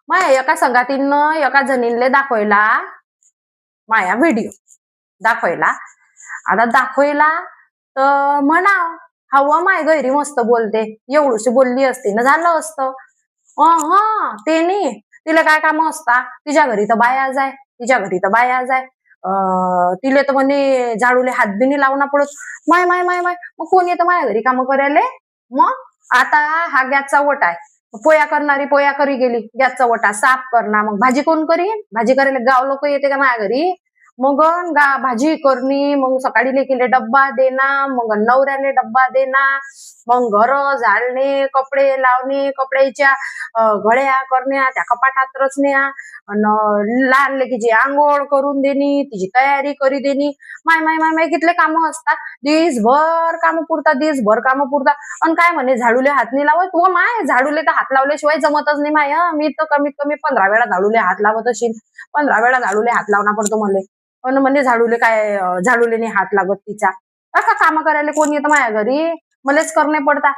मग एका संगातीनं एका जणींले दाखवला माया व्हिडिओ दाखवला. आता दाखवला तर म्हणा हवा माय गैरी मस्त बोलते, एवढीशी बोलली असती ना झालं असतं. ते नाही, तिला काय काम असता, तिच्या घरी तर बाया जाय, तिच्या घरी तर बाया जाय. तिले तर म्हणे झाडूले हात बी नाही लावणं पडत. माय माय माय माय मग कोण येतं माझ्या घरी काम करायला. मग आता हा गॅसचा वटा आहे, पोया करणारी पोया करी गेली, गॅसचा वटा साफ करणार, मग भाजी कोण करीन, भाजी करायला गाव लोक येते का माझ्या घरी. मग भाजी करणी, मग सकाळी लेकीले डब्बा देना, मग नवऱ्याने डब्बा देना, मग घर झाडणे, कपडे लावणे, कपड्याच्या घड्या करण्या, त्या कपाटात रचण्या, लहान लेकीची आंघोळ करून देणी, तिची तयारी करी देणी. माय माय माय माय कितले कामं असतात, दिसभर कामं पुरतात, दिसभर कामं पुरतात. आणि काय म्हणे झाडूले हात नाही लावत. तू माय झाडूले तर हात लावल्याशिवाय जमतच नाही माय. मी तर कमीत कमी 15 वेळा झाडूले हात लावत असेल, 15 वेळा झाडूले हात लावणं पडतो मला. पण म्हणजे झाडूले काय झाडूले नाही हात लागत तिचा. का काम करायला कोण येतं माझ्या घरी, मलाच करणे पडतात.